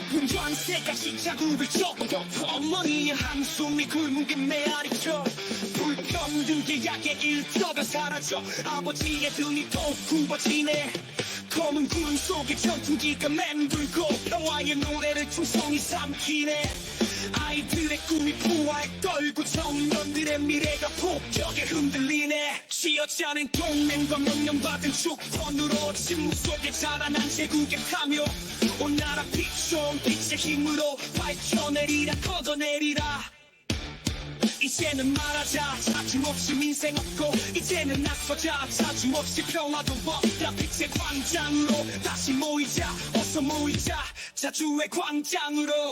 분 전세가 시작을 쫓고 어머니의 한숨이 굶은 게 메아리죠. 불평등의 약의 일터가 사라져 아버지의 등이 또 굽어지네. 검은 군 속에 전투기가 맴돌고 평화의 노래를 충성히 삼키네. 아이들의 꿈이 부활 떨고 청년들의 미래가 폭격에 흔들리네. 쥐어짜는 동맹과 명령받은 축선으로 침묵 속에 자라난 제국의 카묘. 온 나라 빛좀 빛의 힘으로 밝혀내리라 걷어내리라. 이제는 말하자 자주없이 민생 없고 이제는 나서자 자주없이 평화도 없다. 빛의 광장으로 다시 모이자 어서 모이자 자주의 광장으로.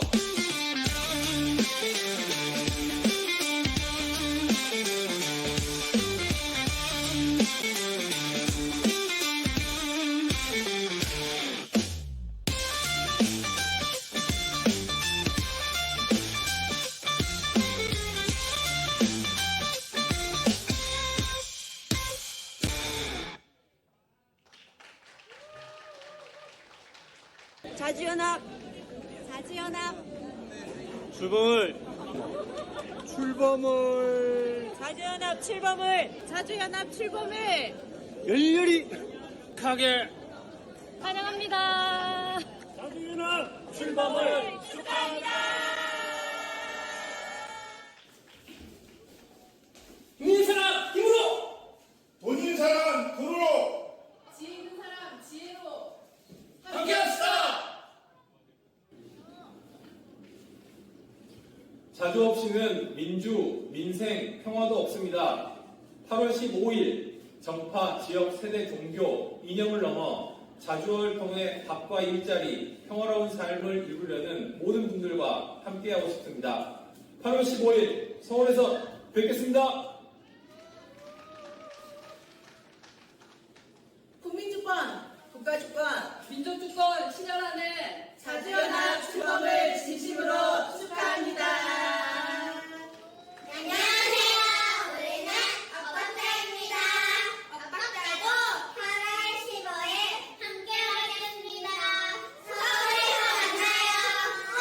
자주연합, 자주연합, 출범을 자주연합 출범을, 자주연합 출범을 열렬히 가게 환영합니다. 자주연합 출범을 축하합니다. 있는 사람 힘으로, 돈 있는 사람 돈으로, 지혜 있는 사람 지혜로 함께합시다. 자주 없이는 민주, 민생, 평화도 없습니다. 8월 15일 정파, 지역, 세대, 종교, 이념을 넘어 자주를 통해 밥과 일자리, 평화로운 삶을 이루려는 모든 분들과 함께하고 싶습니다. 8월 15일 서울에서 뵙겠습니다. 국민주권 국가주권 민족주권 실현하는 자주연합 출범을 진심으로 축하합니다. 안녕하세요. 우리는 엇박자입니다. 엇박자도 8월 15일 함께 하겠습니다. 서울에서 만나요. 와!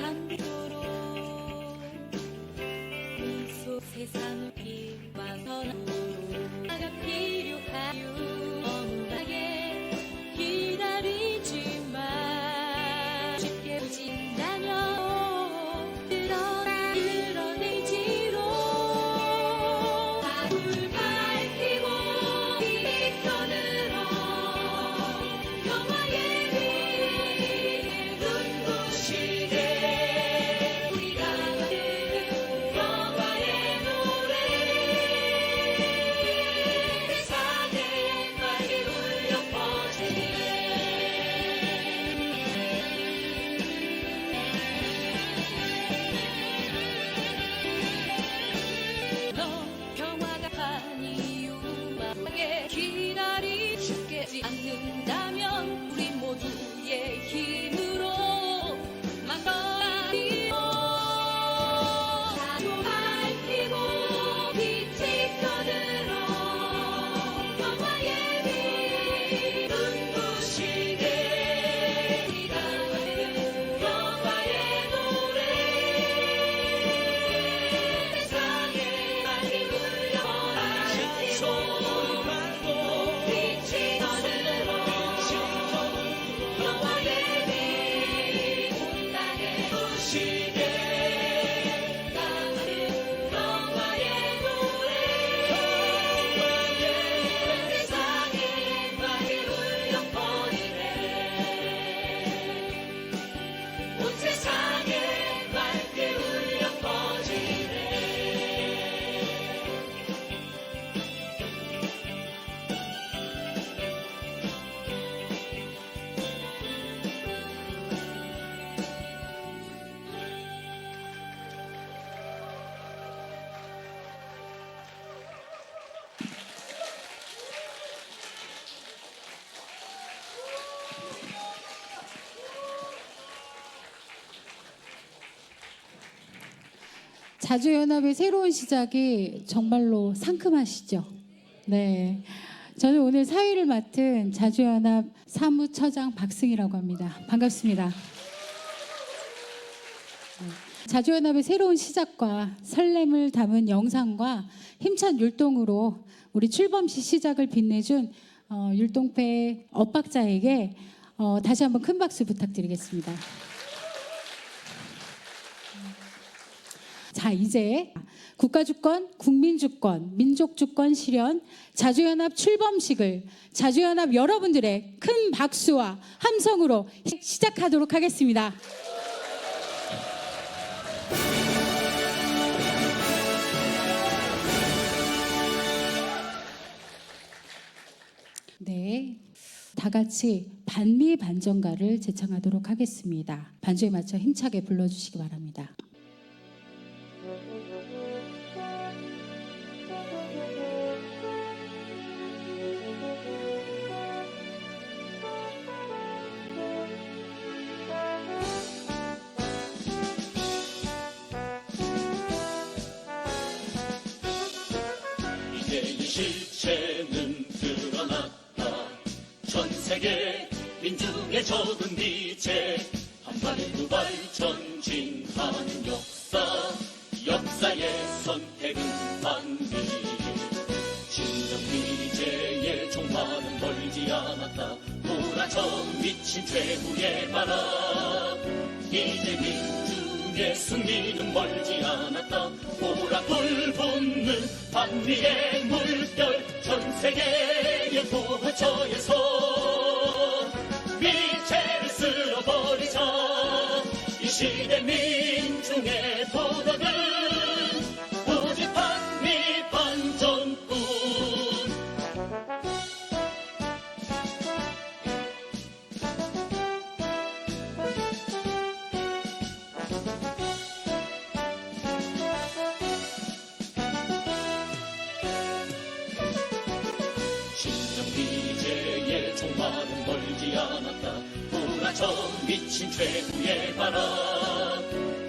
참도록 미소 세상을 비워서는 나가 필요하유 엄하게 기다리지만 쉽게 오진다면 그런 의지로 불 밝히고 빛선으로 평화의 빛 눈부시게 우리가 부르는 평화의 노래 세상에 빨리 울려 퍼지네. 너 평화가 아니유만하게 기다리지 않는다면 우리 모두의 힘으로 만들어가리요. 자주 밝히고 빛이 떠들어 평화의 빛 눈부시게 우리가 부르는 평화의 노래 세상에 빨리 울려 밝히고 빛이 떠들어 평화의 빛 온 땅에 부시게 나는 평화의 노래 세상에 빨리 울려 퍼지네. 온 세상에 맑게 울려 퍼지네. 자주연합의 새로운 시작이 정말로 상큼하시죠? 네. 저는 오늘 사회를 맡은 자주연합 사무처장 박승희라고 합니다. 반갑습니다. 네. 자주연합의 새로운 시작과 설렘을 담은 영상과 힘찬 율동으로 우리 출범시 시작을 빛내준 율동패 엇박자에게 다시 한번 큰 박수 부탁드리겠습니다. 자, 이제 국가주권, 국민주권, 민족주권 실현 자주연합 출범식을 자주연합 여러분들의 큰 박수와 함성으로 시작하도록 하겠습니다. 네, 다 같이 반미반전가를 제창하도록 하겠습니다. 반주에 맞춰 힘차게 불러주시기 바랍니다. 이제 이 실체는 드러났다. 전 세계 민중의 적은 빛에 한반의 두발 전진하는 역사의 선택은 반미. 진정 미제의 종말은 멀지 않았다. 돌아져 미친 최후의 바람. 이제 민중의 승리는 멀지 않았다. 보라불 붙는 반미의 물결. 전 세계의 도처에서 미제를 쓸어버리자. 이 시대 민중의 도덕은 오직 반미 반전뿐. 진정 미제의 종말은 멀지 않았다. 돌아져 미친 최후의 바람.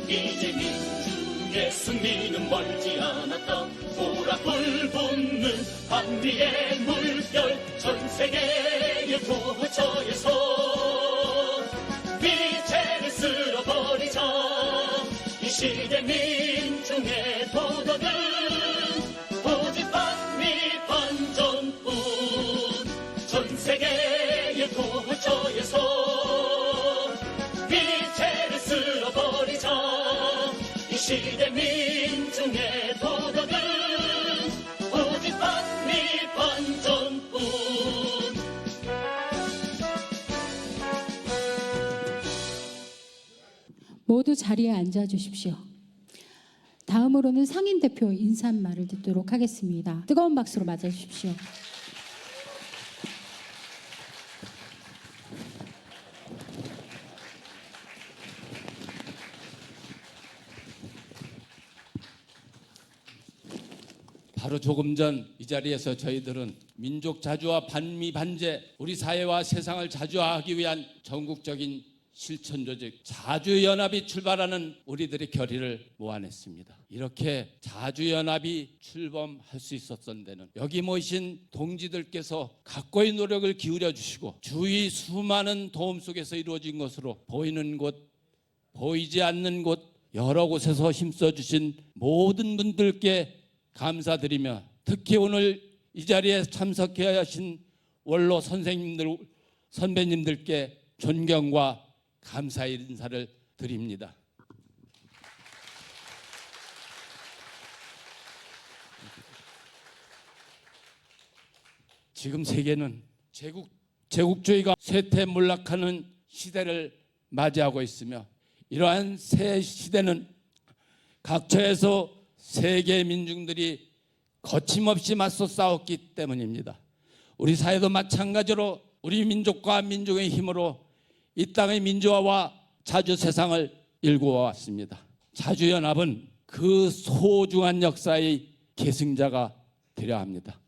이제 민중의 승리는 멀지 않았다. 보라불 붙는 반미의 물결. 전 세계의 도처에서 미제를 쓸어버리자. 모두 자리에 앉아 주십시오. 다음으로는 상인 대표 인사말을 듣도록 하겠습니다. 뜨거운 박수로 맞아 주십시오. 바로 조금 전 이 자리에서 저희들은 민족 자주와 반미 반제, 우리 사회와 세상을 자주화하기 위한 전국적인 실천 조직 자주연합이 출발하는 우리들의 결의를 모아냈습니다. 이렇게 자주연합이 출범할 수 있었던 데는 여기 모이신 동지들께서 각고의 노력을 기울여 주시고 주위 수많은 도움 속에서 이루어진 것으로 보이는 곳, 보이지 않는 곳 여러 곳에서 힘써 주신 모든 분들께 감사드리며 특히 오늘 이 자리에 참석해야 하신 원로 선생님들, 선배님들께 존경과 감사의 인사를 드립니다. 지금 세계는 제국주의가 쇠퇴몰락하는 시대를 맞이하고 있으며 이러한 새 시대는 각처에서 세계 민중들이 거침없이 맞서 싸웠기 때문입니다. 우리 사회도 마찬가지로 우리 민족과 민족의 힘으로 이 땅의 민주화와 자주 세상을 일구어 왔습니다. 자주연합은 그 소중한 역사의 계승자가 되려 합니다.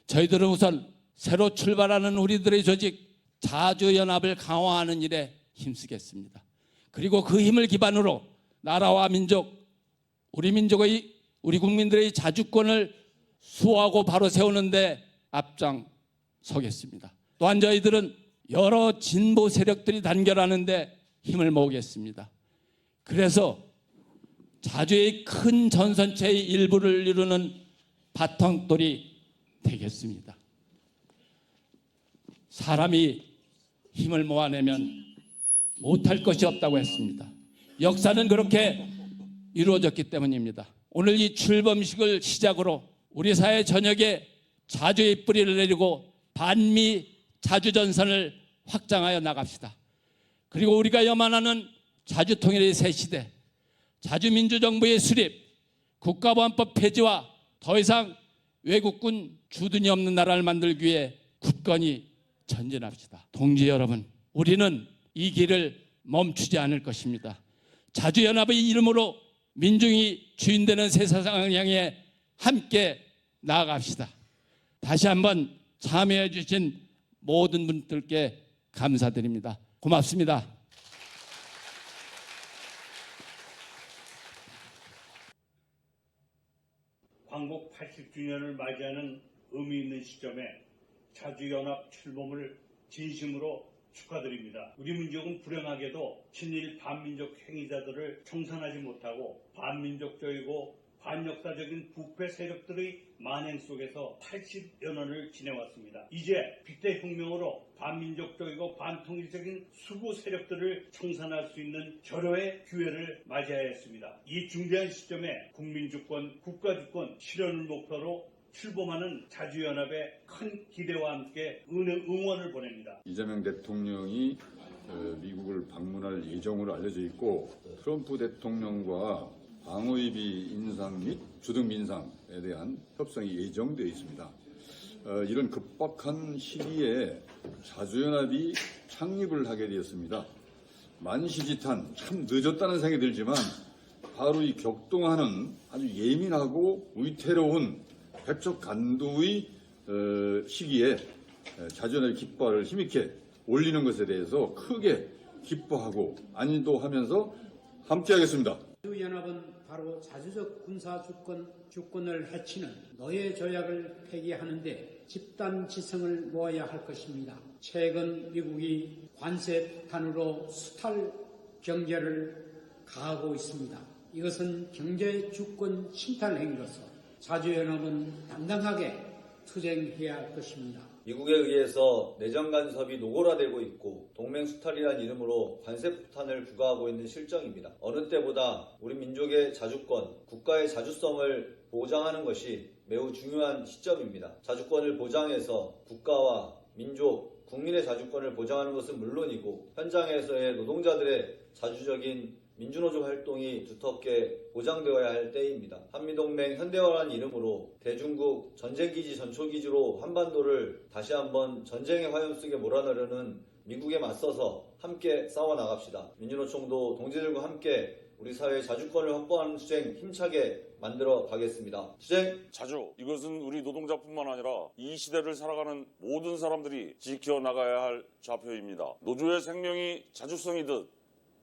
저희들은 우선 새로 출발하는 우리들의 조직 자주연합을 강화하는 일에 힘쓰겠습니다. 그리고 그 힘을 기반으로 나라와 민족, 우리 국민들의 자주권을 수호하고 바로 세우는 데 앞장서겠습니다. 또한 저희들은 여러 진보 세력들이 단결하는 데 힘을 모으겠습니다. 그래서 자주의 큰 전선체의 일부를 이루는 바탕돌이 되겠습니다. 사람이 힘을 모아내면 못할 것이 없다고 했습니다. 역사는 그렇게 이루어졌기 때문입니다. 오늘 이 출범식을 시작으로 우리 사회 전역에 자주의 뿌리를 내리고 반미 자주전선을 확장하여 나갑시다. 그리고 우리가 염원하는 자주통일의 새 시대, 자주민주정부의 수립, 국가보안법 폐지와 더 이상 외국군 주둔이 없는 나라를 만들기 위해 굳건히 전진합시다. 동지 여러분, 우리는 이 길을 멈추지 않을 것입니다. 자주연합의 이름으로 민중이 주인되는 새 세상을 향해 함께 나아갑시다. 다시 한번 참여해 주신 모든 분들께 감사드립니다. 고맙습니다. 광복 80주년을 맞이하는 의미 있는 시점에 자주연합 출범을 진심으로 축하드립니다. 우리 민족은 불행하게도 친일 반민족 행위자들을 청산하지 못하고 반민족적이고 반역사적인 부패 세력들의 만행 속에서 80여 년을 지내왔습니다. 이제 빅대혁명으로 반민족적이고 반통일적인 수구 세력들을 청산할 수 있는 절호의 기회를 맞이해야 했습니다. 이 중대한 시점에 국민주권, 국가주권 실현을 목표로 출범하는 자주연합의 큰 기대와 함께 응원을 보냅니다. 이재명 대통령이 미국을 방문할 예정으로 알려져 있고 트럼프 대통령과 방위비 인상 및 주등 민상에 대한 협상이 예정되어 있습니다. 이런 급박한 시기에 자주연합이 창립을 하게 되었습니다. 만시지탄, 참 늦었다는 생각이 들지만 바로 이 격동하는 아주 예민하고 위태로운 백척 간두의 시기에 자주연합의 깃발을 힘있게 올리는 것에 대해서 크게 기뻐하고 안도하면서 함께하겠습니다. 자주연합은 바로 자주적 군사주권을 해치는 노예 조약을 폐기하는 데 집단지성을 모아야 할 것입니다. 최근 미국이 관세 폭탄으로 수탈 경제를 가하고 있습니다. 이것은 경제 주권 침탈 행위로서 자주연합은 당당하게 투쟁해야 할 것입니다. 미국에 의해서 내정 간섭이 노골화되고 있고 동맹 수탈이라는 이름으로 관세 폭탄을 부과하고 있는 실정입니다. 어느 때보다 우리 민족의 자주권, 국가의 자주성을 보장하는 것이 매우 중요한 시점입니다. 자주권을 보장해서 국가와 민족, 국민의 자주권을 보장하는 것은 물론이고 현장에서의 노동자들의 자주적인 민주노조 활동이 두텁게 보장되어야 할 때입니다. 한미동맹 현대화라는 이름으로 대중국 전쟁기지 전초기지로 한반도를 다시 한번 전쟁의 화염 속에 몰아넣으려는 미국에 맞서서 함께 싸워나갑시다. 민주노총도 동지들과 함께 우리 사회의 자주권을 확보하는 투쟁 힘차게 만들어 가겠습니다. 투쟁! 자주! 이것은 우리 노동자뿐만 아니라 이 시대를 살아가는 모든 사람들이 지켜나가야 할 좌표입니다. 노조의 생명이 자주성이듯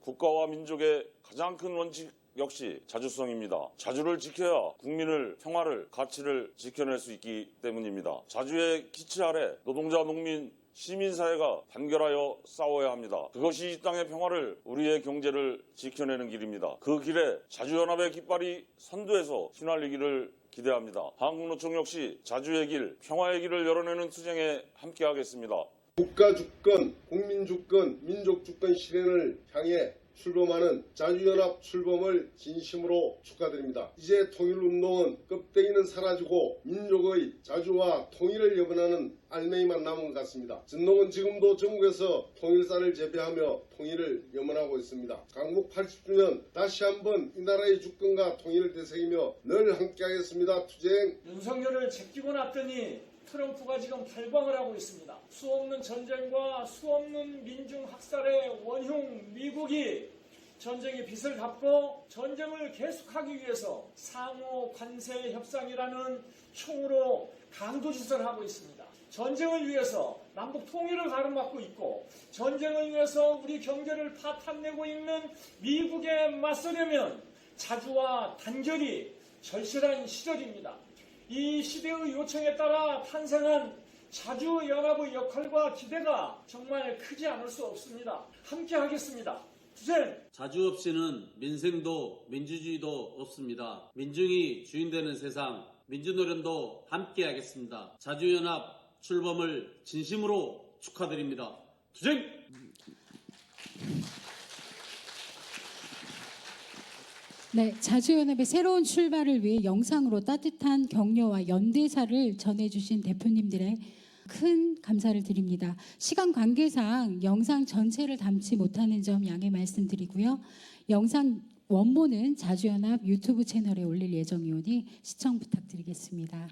국가와 민족의 가장 큰 원칙 역시 자주성입니다. 자주를 지켜야 국민을, 평화를, 가치를 지켜낼 수 있기 때문입니다. 자주의 기치 아래 노동자, 농민, 시민사회가 단결하여 싸워야 합니다. 그것이 이 땅의 평화를, 우리의 경제를 지켜내는 길입니다. 그 길에 자주연합의 깃발이 선두에서 휘날리기를 기대합니다. 한국노총 역시 자주의 길, 평화의 길을 열어내는 투쟁에 함께하겠습니다. 국가 주권, 국민 주권, 민족 주권 실현을 향해 출범하는 자주연합 출범을 진심으로 축하드립니다. 이제 통일운동은 껍데기는 사라지고 민족의 자주와 통일을 염원하는 알맹이만 남은 것 같습니다. 진동은 지금도 전국에서 통일사를 재배하며 통일을 염원하고 있습니다. 강국 80주년 다시 한번 이 나라의 주권과 통일을 되새기며 늘 함께하겠습니다. 투쟁! 윤석열을 제끼고 났더니 트럼프가 지금 탈광을 하고 있습니다. 수없는 전쟁과 수없는 민중 학살의 원흉 미국이 전쟁의 빚을 갚고 전쟁을 계속하기 위해서 상호 관세 협상이라는 총으로 강도짓을 하고 있습니다. 전쟁을 위해서 남북 통일을 가름막고 있고 전쟁을 위해서 우리 경제를 파탄내고 있는 미국에 맞서려면 자주와 단결이 절실한 시절입니다. 이 시대의 요청에 따라 탄생한 자주연합의 역할과 기대가 정말 크지 않을 수 없습니다. 함께 하겠습니다. 투쟁! 자주 없이는 민생도 민주주의도 없습니다. 민중이 주인되는 세상, 민주노련도 함께 하겠습니다. 자주연합 출범을 진심으로 축하드립니다. 투쟁! 네, 자주연합의 새로운 출발을 위해 영상으로 따뜻한 격려와 연대사를 전해주신 대표님들의 큰 감사를 드립니다. 시간 관계상 영상 전체를 담지 못하는 점 양해 말씀드리고요. 영상 원본은 자주연합 유튜브 채널에 올릴 예정이오니 시청 부탁드리겠습니다.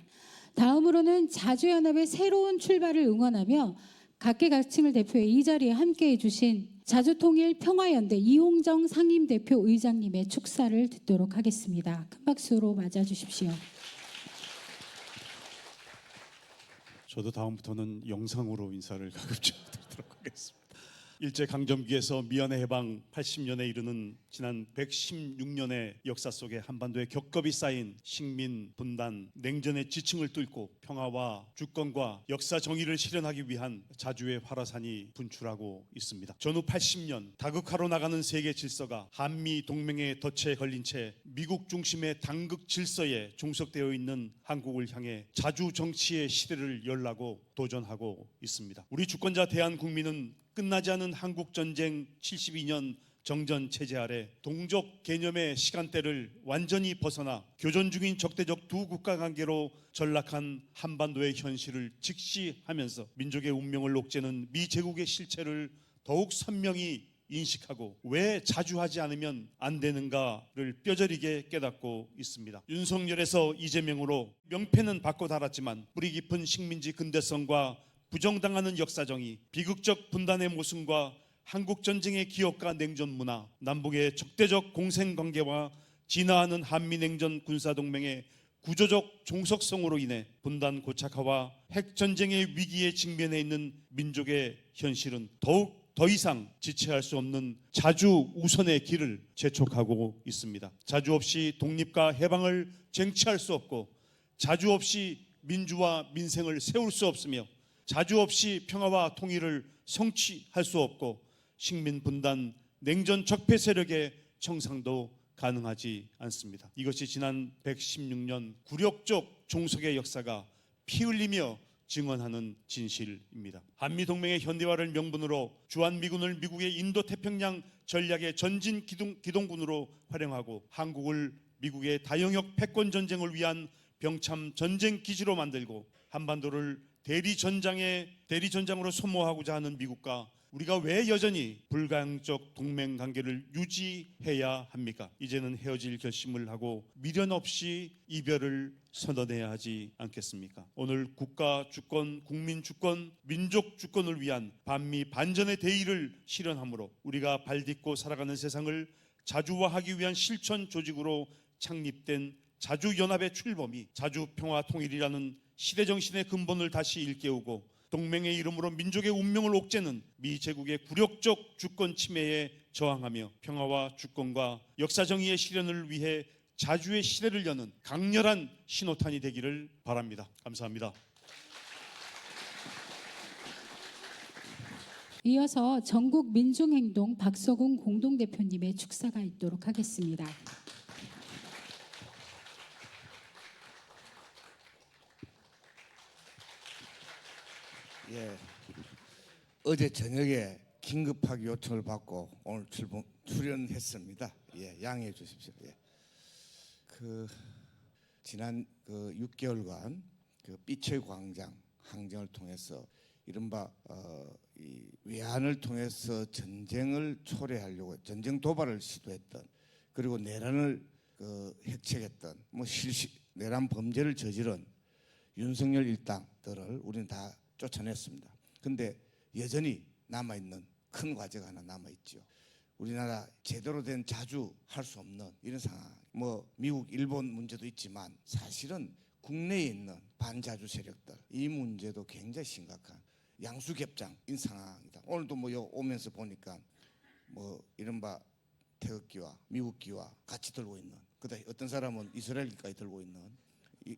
다음으로는 자주연합의 새로운 출발을 응원하며 각계각층을 대표해 이 자리에 함께해 주신 자주통일 평화연대 이홍정 상임대표 의장님의 축사를 듣도록 하겠습니다. 큰 박수로 맞아주십시오. 저도 다음부터는 영상으로 인사를 가급적 드리도록 하겠습니다. 일제강점기에서 미연의 해방 80년에 이르는 지난 116년의 역사 속에 한반도에 겹겹이 쌓인 식민, 분단, 냉전의 지층을 뚫고 평화와 주권과 역사 정의를 실현하기 위한 자주의 활화산이 분출하고 있습니다. 전후 80년 다극화로 나가는 세계 질서가 한미 동맹의 덫에 걸린 채 미국 중심의 당극 질서에 종속되어 있는 한국을 향해 자주 정치의 시대를 열라고 도전하고 있습니다. 우리 주권자 대한국민은 끝나지 않은 한국전쟁 72년 정전 체제 아래 동족 개념의 시간대를 완전히 벗어나 교전 중인 적대적 두 국가 관계로 전락한 한반도의 현실을 직시하면서 민족의 운명을 옥죄는 미 제국의 실체를 더욱 선명히 인식하고 왜 자주하지 않으면 안 되는가를 뼈저리게 깨닫고 있습니다. 윤석열에서 이재명으로 명패는 바꿔 달았지만 뿌리 깊은 식민지 근대성과 부정당하는 역사정의, 비극적 분단의 모순과 한국전쟁의 기억과 냉전 문화, 남북의 적대적 공생관계와 진화하는 한미냉전 군사동맹의 구조적 종속성으로 인해 분단 고착화와 핵전쟁의 위기에 직면해 있는 민족의 현실은 더욱 더 이상 지체할 수 없는 자주 우선의 길을 재촉하고 있습니다. 자주 없이 독립과 해방을 쟁취할 수 없고 자주 없이 민주와 민생을 세울 수 없으며 자주 없이 평화와 통일을 성취할 수 없고 식민 분단, 냉전 적폐 세력의 청산도 가능하지 않습니다. 이것이 지난 116년 굴욕적 종속의 역사가 피 흘리며 증언하는 진실입니다. 한미동맹의 현대화를 명분으로 주한미군을 미국의 인도태평양 전략의 전진 기동군으로 활용하고 한국을 미국의 다영역 패권전쟁을 위한 병참 전쟁 기지로 만들고 한반도를 대리전장으로 소모하고자 하는 미국과 우리가 왜 여전히 불가항적 동맹 관계를 유지해야 합니까? 이제는 헤어질 결심을 하고 미련 없이 이별을 선언해야 하지 않겠습니까? 오늘 국가 주권, 국민 주권, 민족 주권을 위한 반미 반전의 대의를 실현함으로 우리가 발딛고 살아가는 세상을 자주화하기 위한 실천 조직으로 창립된 자주연합의 출범이 자주평화통일이라는 시대정신의 근본을 다시 일깨우고 동맹의 이름으로 민족의 운명을 옥죄는 미 제국의 굴욕적 주권 침해에 저항하며 평화와 주권과 역사정의의 실현을 위해 자주의 시대를 여는 강렬한 신호탄이 되기를 바랍니다. 감사합니다. 이어서 전국민중행동 박서공 공동대표님의 축사가 있도록 하겠습니다. 예, 어제 저녁에 긴급하게 요청을 받고 오늘 출연했습니다. 예, 양해해 주십시오. 예. 지난 6개월간 삐처 광장 항쟁을 통해서 이른바 이 외환을 통해서 전쟁을 초래하려고 전쟁 도발을 시도했던, 그리고 내란을 획책했던 내란 범죄를 저지른 윤석열 일당들을 우리는 다 쫓아냈습니다. 근데 여전히 남아있는 큰 과제가 하나 남아있죠. 우리나라 제대로 된 자주할 수 없는 이런 상황. 미국, 일본 문제도 있지만 사실은 국내에 있는 반자주 세력들, 이 문제도 굉장히 심각한 양수겹장인 상황이다. 오늘도 오면서 보니까 이른바 태극기와 미국기와 같이 들고 있는, 그다음에 어떤 사람은 이스라엘기까지 들고 있는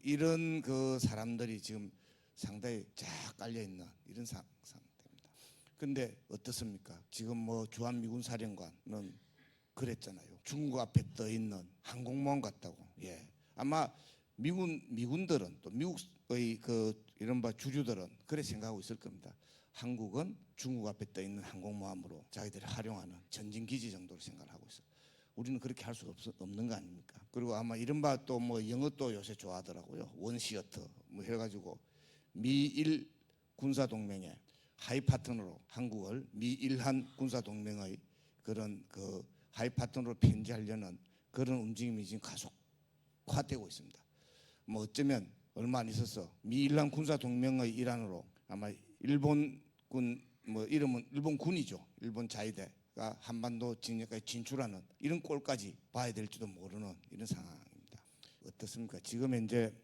이런 사람들이 지금 상당히 쫙 깔려 있는 이런 상태입니다. 근데 어떻습니까? 지금 주한미군 사령관은 그랬잖아요. 중국 앞에 떠 있는 항공모함 같다고. 예, 아마 미군들은 또 미국의 이른바 주류들은 그래 생각하고 있을 겁니다. 한국은 중국 앞에 떠 있는 항공모함으로 자기들이 활용하는 전진기지 정도로 생각을 하고 있어요. 우리는 그렇게 할 수 없는 거 아닙니까? 그리고 아마 이른바 또 영어도 요새 좋아하더라고요. 원시어터 해가지고 미일 군사동맹의 하이 파트너로 한국을 미일한 군사동맹의 그런 하이 파트너로 편지하려는 그런 움직임이 지금 가속화되고 있습니다. 어쩌면 얼마 안 있어서 미일한 군사동맹의 일환으로 아마 일본군 이름은 일본군이죠. 일본 자위대가 한반도 진영까지 진출하는 이런 꼴까지 봐야 될지도 모르는 이런 상황입니다. 어떻습니까? 지금 현재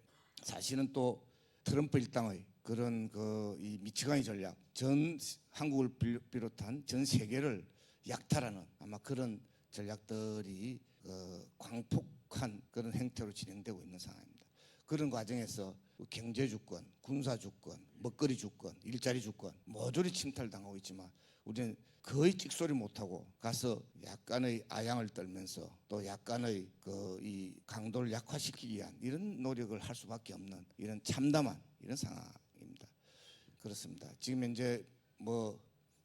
사실은 또 트럼프 일당의 그런 이 미치광이 전략, 전 한국을 비롯한 전 세계를 약탈하는 아마 그런 전략들이 광폭한 그런 행태로 진행되고 있는 상황입니다. 그런 과정에서 경제 주권, 군사 주권, 먹거리 주권, 일자리 주권 모조리 침탈당하고 있지만 우리는 거의 찍소리 못하고 가서 약간의 아양을 떨면서 또 약간의 이 강도를 약화시키기 위한 이런 노력을 할 수밖에 없는 이런 참담한 이런 상황입니다. 그렇습니다. 지금 현재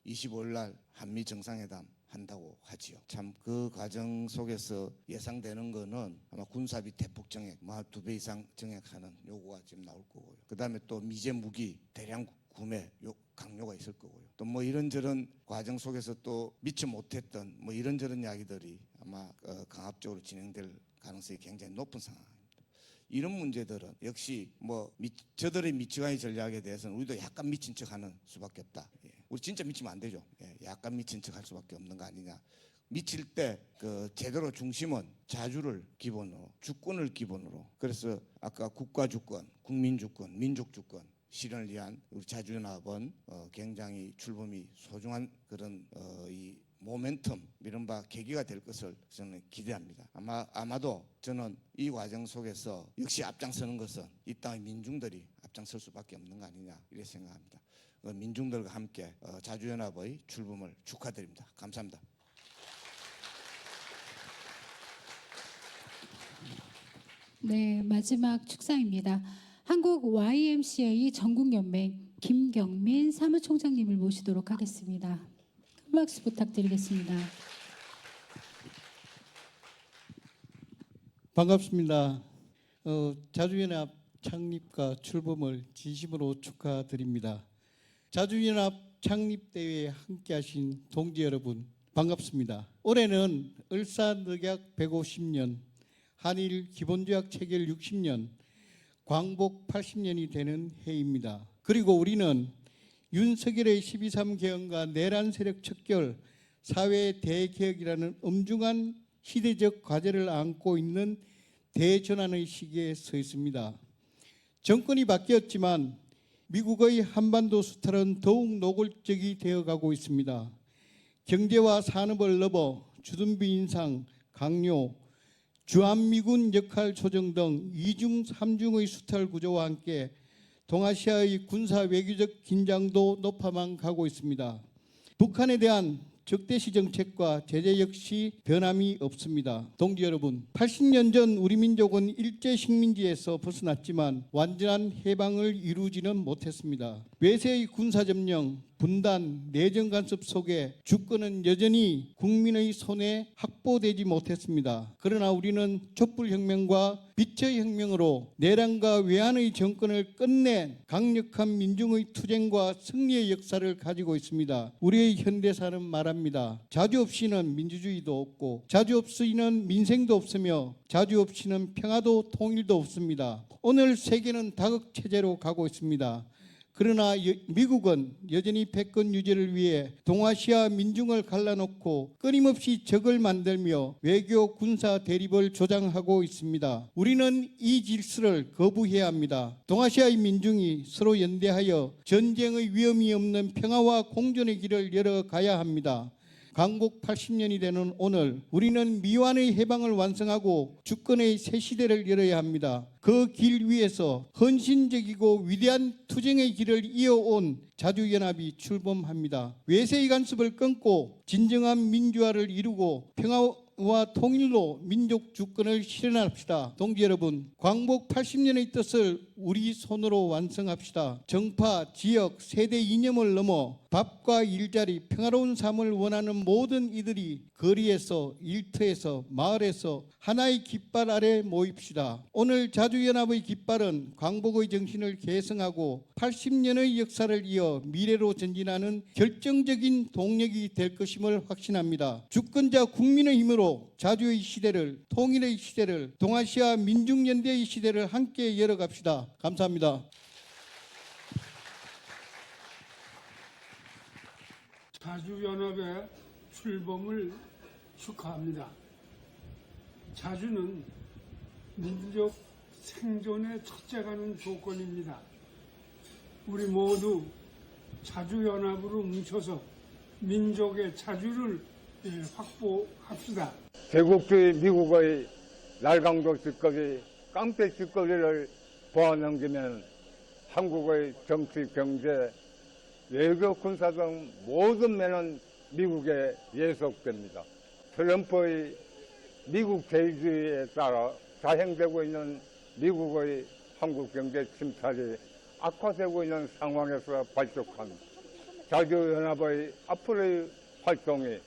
25일 날 한미 정상회담 한다고 하지요. 참 그 과정 속에서 예상되는 거는 아마 군사비 대폭 정액, 2배 이상 정액하는 요구가 지금 나올 거고요. 그다음에 또 미제 무기 대량 구매 강요가 있을 거고요. 또 이런저런 과정 속에서 또 미처 못했던 이런저런 이야기들이 아마 강압적으로 진행될 가능성이 굉장히 높은 상황입니다. 이런 문제들은 역시 저들의 미치광이 전략에 대해서는 우리도 약간 미친 척하는 수밖에 없다. 예. 우리 진짜 미치면 안 되죠. 예. 약간 미친 척할 수밖에 없는 거 아니냐. 미칠 때 제대로 중심은 자주를 기본으로, 주권을 기본으로. 그래서 아까 국가 주권, 국민 주권, 민족 주권 실현을 위한 우리 자주연합은 굉장히 출범이 소중한 그런 이 모멘텀, 이른바 계기가 될 것을 저는 기대합니다. 아마도 저는 이 과정 속에서 역시 앞장서는 것은 이 땅의 민중들이 앞장설 수밖에 없는 거 아니냐 이렇게 생각합니다. 민중들과 함께 자주연합의 출범을 축하드립니다. 감사합니다. 네, 마지막 축사입니다. 한국 YMCA 전국연맹 김경민 사무총장님을 모시도록 하겠습니다. 큰 박수 부탁드리겠습니다. 반갑습니다. 자주연합 창립과 출범을 진심으로 축하드립니다. 자주연합 창립대회에 함께하신 동지 여러분 반갑습니다. 올해는 을사늑약 150년, 한일 기본조약 체결 60년, 광복 80년이 되는 해입니다. 그리고 우리는 윤석열의 12.3 개헌과 내란 세력 척결, 사회 대개혁이라는 엄중한 시대적 과제를 안고 있는 대전환의 시기에 서 있습니다. 정권이 바뀌었지만 미국의 한반도 수탈은 더욱 노골적이 되어가고 있습니다. 경제와 산업을 넘어 주둔비 인상, 강요, 주한미군 역할 조정 등 2중 3중의 수탈 구조와 함께 동아시아의 군사 외교적 긴장도 높아만 가고 있습니다. 북한에 대한 적대시 정책과 제재 역시 변함이 없습니다. 동지 여러분, 80년 전 우리 민족은 일제 식민지에서 벗어났지만 완전한 해방을 이루지는 못했습니다. 외세의 군사점령, 분단, 내정 간섭 속에 주권은 여전히 국민의 손에 확보되지 못했습니다. 그러나 우리는 촛불혁명과 빛의 혁명으로 내란과 외환의 정권을 끝낸 강력한 민중의 투쟁과 승리의 역사를 가지고 있습니다. 우리의 현대사는 말합니다. 자주 없이는 민주주의도 없고 자주 없이는 민생도 없으며 자주 없이는 평화도 통일도 없습니다. 오늘 세계는 다극체제로 가고 있습니다. 그러나 미국은 여전히 패권 유지를 위해 동아시아 민중을 갈라놓고 끊임없이 적을 만들며 외교 군사 대립을 조장하고 있습니다. 우리는 이 질서를 거부해야 합니다. 동아시아의 민중이 서로 연대하여 전쟁의 위험이 없는 평화와 공존의 길을 열어가야 합니다. 광복 80년이 되는 오늘 우리는 미완의 해방을 완성하고 주권의 새 시대를 열어야 합니다. 그 길 위에서 헌신적이고 위대한 투쟁의 길을 이어온 자주연합이 출범합니다. 외세의 간섭을 끊고 진정한 민주화를 이루고 평화와 통일로 민족 주권을 실현합시다. 동지 여러분, 광복 80년의 뜻을 우리 손으로 완성합시다. 정파, 지역, 세대 이념을 넘어 밥과 일자리, 평화로운 삶을 원하는 모든 이들이 거리에서, 일터에서, 마을에서 하나의 깃발 아래 모입시다. 오늘 자주연합의 깃발은 광복의 정신을 계승하고 80년의 역사를 이어 미래로 전진하는 결정적인 동력이 될 것임을 확신합니다. 주권자 국민의 힘으로 자주의 시대를, 통일의 시대를, 동아시아 민중연대의 시대를 함께 열어갑시다. 감사합니다. 자주연합의 출범을 축하합니다. 자주는 민족 생존의 첫째가는 조건입니다. 우리 모두 자주연합으로 뭉쳐서 민족의 자주를 확보합시다. 제국주의 미국의 날강도 찌꺼기, 깡패 찌꺼기를 보아넘기면 한국의 정치, 경제, 외교, 군사 등 모든 면은 미국에 예속됩니다. 트럼프의 미국 제일주의에 따라 자행되고 있는 미국의 한국 경제 침탈이 악화되고 있는 상황에서 발족한 자주연합의 앞으로의 활동이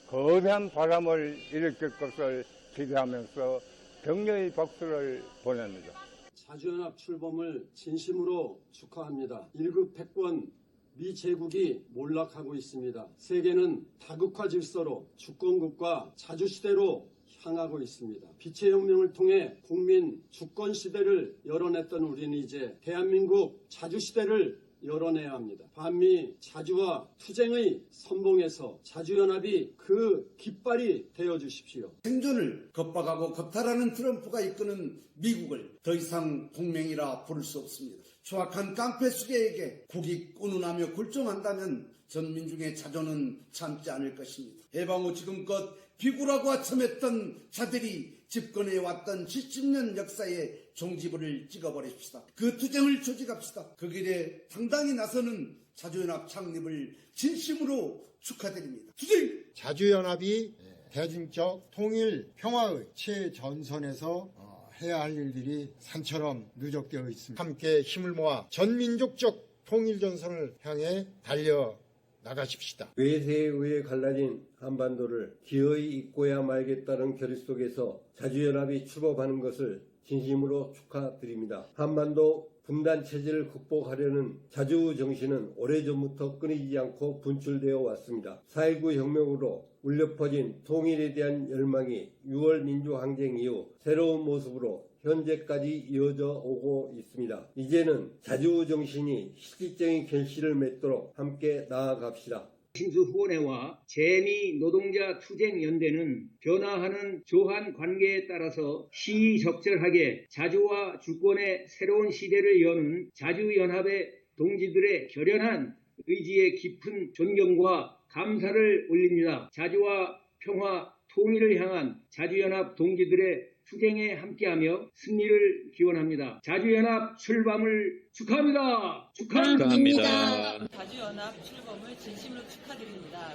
거대한 바람을 일으킬 것을 기대하면서 격려의 박수를 보냅니다. 자주연합 출범을 진심으로 축하합니다. 1급 패권 미제국이 몰락하고 있습니다. 세계는 다극화 질서로 주권국가 자주시대로 향하고 있습니다. 빛의 혁명을 통해 국민 주권 시대를 열어냈던 우리는 이제 대한민국 자주시대를 열어내야 합니다. 반미 자주와 투쟁의 선봉에서 자주연합이 그 깃발이 되어주십시오. 생존을 겁박하고 겁탈하는 트럼프가 이끄는 미국을 더 이상 동맹이라 부를 수 없습니다. 추악한 깡패 수계에게 국익 운운하며 굴종한다면 전 민중의 자존은 참지 않을 것입니다. 해방 후 지금껏 비굴하고 아첨했던 자들이 집권해왔던 70년 역사의 종지부를 찍어버립시다. 그 투쟁을 조직합시다. 그 길에 당당히 나서는 자주연합 창립을 진심으로 축하드립니다. 투쟁! 자주연합이 대중적 통일 평화의 최전선에서 해야 할 일들이 산처럼 누적되어 있습니다. 함께 힘을 모아 전민족적 통일전선을 향해 달려나가십시다. 외세에 의해 갈라진 한반도를 기어이 잇고야 말겠다는 결의 속에서 자주연합이 출범하는 것을 진심으로 축하드립니다. 한반도 분단 체제를 극복하려는 자주 정신은 오래전부터 끊이지 않고 분출되어 왔습니다. 4.19 혁명으로 울려 퍼진 통일에 대한 열망이 6월 민주항쟁 이후 새로운 모습으로 현재까지 이어져 오고 있습니다. 이제는 자주 정신이 실질적인 결실을 맺도록 함께 나아갑시다. 신수후원회와 재미노동자투쟁연대는 변화하는 조한 관계에 따라서 시의적절하게 자주와 주권의 새로운 시대를 여는 자주연합의 동지들의 결연한 의지에 깊은 존경과 감사를 올립니다. 자주와 평화, 통일을 향한 자주연합 동지들의 투쟁에 함께하며 승리를 기원합니다. 자주연합 출범을 축하합니다. 축하합니다. 자주연합 출범을 진심으로 축하드립니다.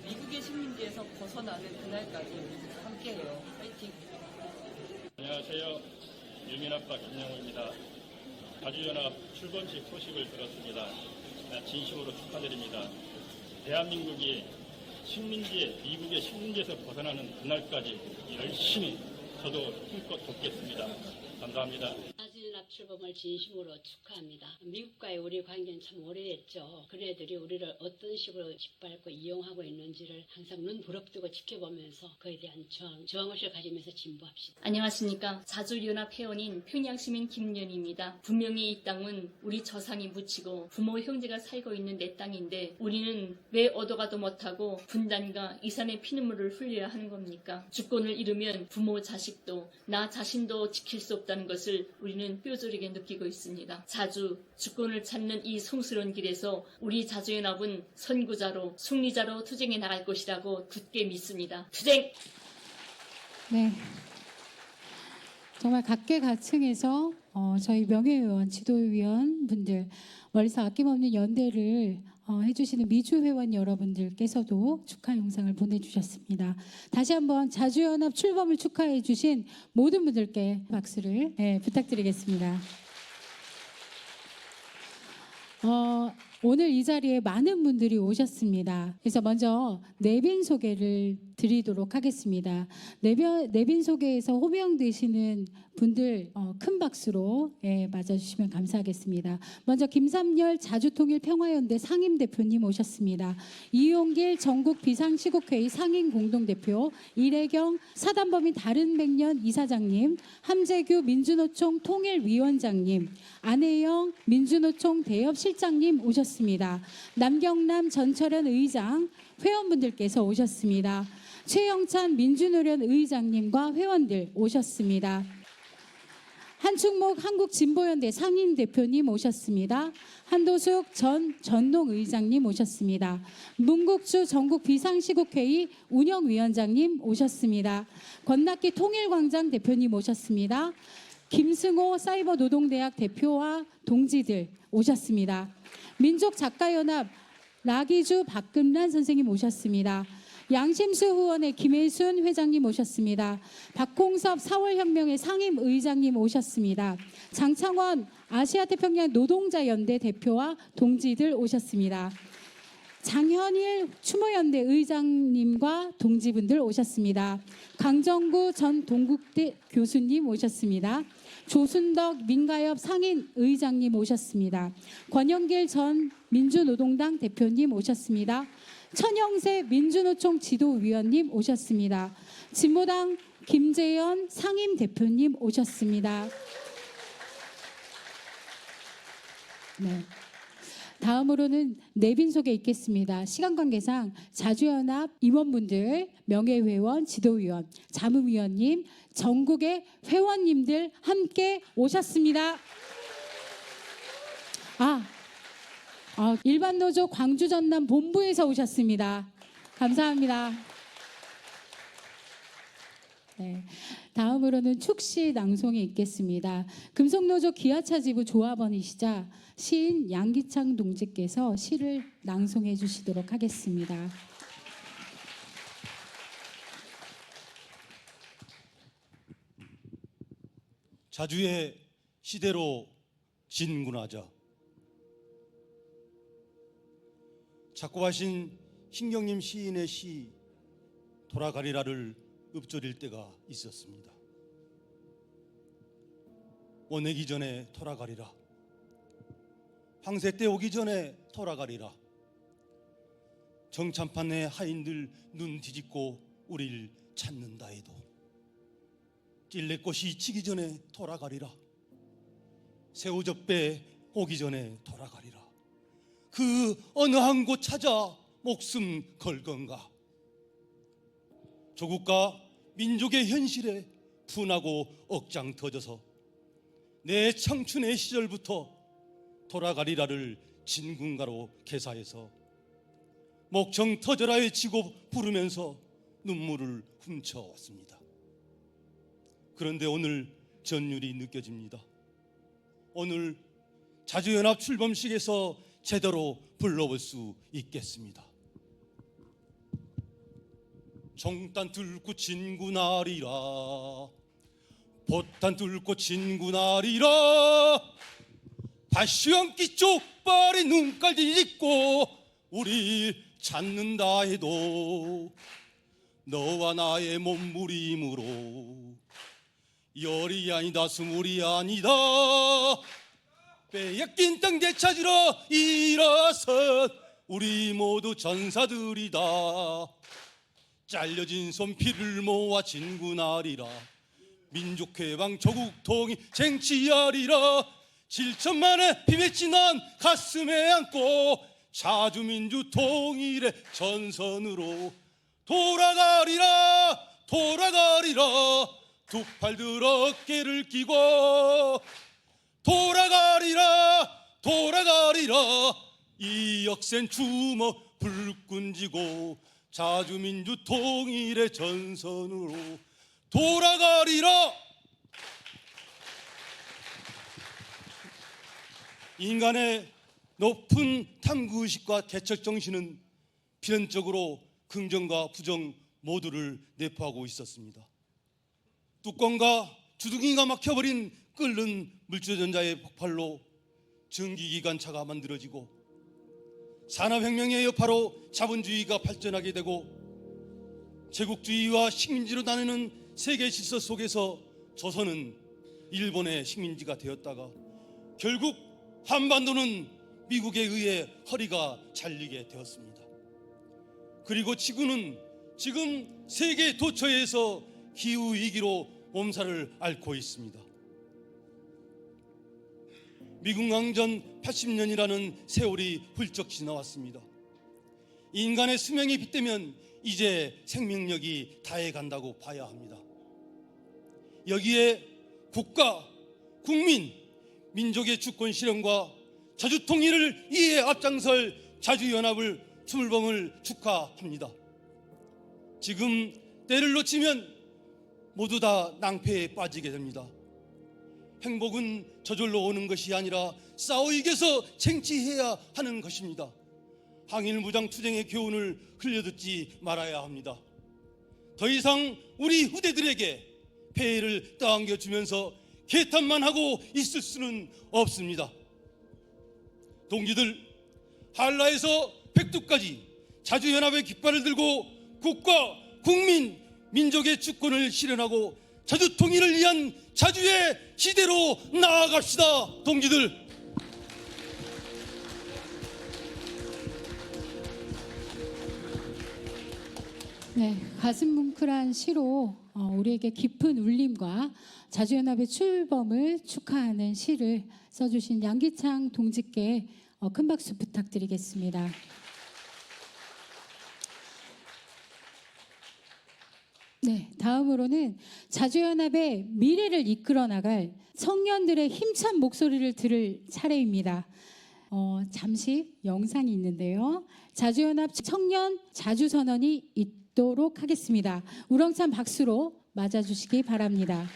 미국의 식민지에서 벗어나는 그날까지 함께해요. 파이팅! 안녕하세요. 유민학파 김영우입니다. 자주연합 출범식 소식을 들었습니다. 진심으로 축하드립니다. 대한민국이 미국의 식민지에서 벗어나는 그날까지 열심히 저도 힘껏 돕겠습니다. 감사합니다. 자주연합 출범을 진심으로 축하합니다. 미국과의 우리 관계는 참 오래됐죠. 그네들이 우리를 어떤 식으로 짓밟고 이용하고 있는지를 항상 눈 부릅뜨고 지켜보면서 그에 대한 저항의식을 가지면서 진보합시다. 안녕하십니까. 자주연합 회원인 평양시민 김연희입니다. 분명히 이 땅은 우리 조상이 묻히고 부모 형제가 살고 있는 내 땅인데 우리는 왜 얻어가도 못하고 분단과 이산의 피눈물을 흘려야 하는 겁니까? 주권을 잃으면 부모 자식도 나 자신도 지킬 수 없다는 것을 우리는 뼈저리게 느끼고 있습니다. 자주 주권을 찾는 이 성스러운 길에서 우리 자주연합은 선구자로 승리자로 투쟁해 나갈 것이라고 굳게 믿습니다. 투쟁! 네. 정말 각계각층에서 저희 명예회원, 지도위원 분들, 멀리서 아낌없는 연대를 해주시는 미주회원 여러분들께서도 축하 영상을 보내주셨습니다. 다시 한번 자주연합 출범을 축하해 주신 모든 분들께 박수를 부탁드리겠습니다. 오늘 이 자리에 많은 분들이 오셨습니다. 그래서 먼저 내빈 소개를 드리도록 하겠습니다. 내빈 소개에서 호명되시는 분들 큰 박수로 맞아주시면 감사하겠습니다. 먼저 김삼열 자주통일평화연대 상임대표님 오셨습니다. 이용길 전국 비상시국회의 상임공동대표, 이래경 사단법인 다른백년 이사장님, 함재규 민주노총 통일위원장님, 안혜영 민주노총 대협실장님 오셨습니다. 남경남 전철연 의장, 회원분들께서 오셨습니다. 최영찬 민주노련 의장님과 회원들 오셨습니다. 한충목 한국진보연대 상임대표님 오셨습니다. 한도숙 전 전농의장님 오셨습니다. 문국주 전국 비상시국회의 운영위원장님 오셨습니다. 권낙기 통일광장 대표님 오셨습니다. 김승호 사이버노동대학 대표와 동지들 오셨습니다. 민족작가연합 라기주 박금란 선생님 오셨습니다. 양심수 후원의 김혜순 회장님 오셨습니다. 박홍섭 4월혁명의 상임의장님 오셨습니다. 장창원 아시아태평양 노동자연대 대표와 동지들 오셨습니다. 장현일 추모연대 의장님과 동지분들 오셨습니다. 강정구 전 동국대 교수님 오셨습니다. 조순덕 민가협 상임의장님 오셨습니다. 권영길 전 민주노동당 대표님 오셨습니다. 천영세 민주노총 지도위원님 오셨습니다. 진보당 김재현 상임대표님 오셨습니다. 네. 다음으로는 내빈 소개 있겠습니다. 시간 관계상 자주연합 임원분들, 명예회원, 지도위원, 자문위원님, 전국의 회원님들 함께 오셨습니다. 일반노조 광주 전남 본부에서 오셨습니다. 감사합니다. 네. 다음으로는 축시 낭송이 있겠습니다. 금속노조 기아차 지부 조합원이시자 시인 양기창 동지께서 시를 낭송해 주시도록 하겠습니다. 자주의 시대로 진군하자. 작곡하신 신경림 시인의 시 돌아가리라를 읊조릴 때가 있었습니다. 오내기 전에 돌아가리라. 황새 때 오기 전에 돌아가리라. 정참판 내 하인들 눈 뒤집고 우릴 찾는다 해도 찔레꽃이 지기 전에 돌아가리라. 새우젓배 오기 전에 돌아가리라. 그 어느 한 곳 찾아 목숨 걸 건가. 조국과 민족의 현실에 분하고 억장 터져서 내 청춘의 시절부터 돌아가리라를 진군가로 개사해서 목청 터져라 외치고 부르면서 눈물을 훔쳐왔습니다. 그런데 오늘 전율이 느껴집니다. 오늘 자주연합 출범식에서 제대로 불러볼 수 있겠습니다. 정단 들고 진군하리라, 보탄 들고 진군하리라. 발시왕기 쪽발에 눈깔 잊고 우리 찾는다 해도 너와 나의 몸부림으로 열이 아니다 스물이 아니다. 빼앗긴 땅 되찾으러 일어선 우리 모두 전사들이다. 잘려진 손피를 모아 진군하리라. 민족해방 조국통일 쟁취하리라. 7천만의 피맺힌 난 가슴에 안고 자주민주 통일의 전선으로 돌아가리라. 돌아가리라. 두 팔 들어 어깨를 끼고 돌아가리라. 돌아가리라. 이 역센 주먹 불끈 쥐고 자주민주 통일의 전선으로 돌아가리라. 인간의 높은 탐구의식과 개척정신은 필연적으로 긍정과 부정 모두를 내포하고 있었습니다. 뚜껑과 주둥이가 막혀버린 끓는 물주전자의 폭발로 전기기관차가 만들어지고 산업혁명의 여파로 자본주의가 발전하게 되고 제국주의와 식민지로 나누는 세계 질서 속에서 조선은 일본의 식민지가 되었다가 결국 한반도는 미국에 의해 허리가 잘리게 되었습니다. 그리고 지구는 지금 세계 도처에서 기후위기로 몸살을 앓고 있습니다. 미국 강전 80년이라는 세월이 훌쩍 지나왔습니다. 인간의 수명이 빗대면 이제 생명력이 다해간다고 봐야 합니다. 여기에 국가, 국민, 민족의 주권 실현과 자주통일을 이에 앞장설 자주연합을 출범을 축하합니다. 지금 때를 놓치면 모두 다 낭패에 빠지게 됩니다. 행복은 저절로 오는 것이 아니라 싸워 이겨서 쟁취해야 하는 것입니다. 항일무장투쟁의 교훈을 흘려듣지 말아야 합니다. 더 이상 우리 후대들에게 폐해를 떠안겨주면서 개탄만 하고 있을 수는 없습니다. 동지들, 한라에서 백두까지 자주연합의 깃발을 들고 국가, 국민, 민족의 주권을 실현하고 자주통일을 위한 자주의 시대로 나아갑시다. 동지들. 네, 가슴 뭉클한 시로 우리에게 깊은 울림과 자주연합의 출범을 축하하는 시를 써주신 양기창 동지께 큰 박수 부탁드리겠습니다. 네, 다음으로는 자주연합의 미래를 이끌어 나갈 청년들의 힘찬 목소리를 들을 차례입니다. 잠시 영상이 있는데요. 자주연합 청년 자주선언이 있도록 하겠습니다. 우렁찬 박수로 맞아주시기 바랍니다.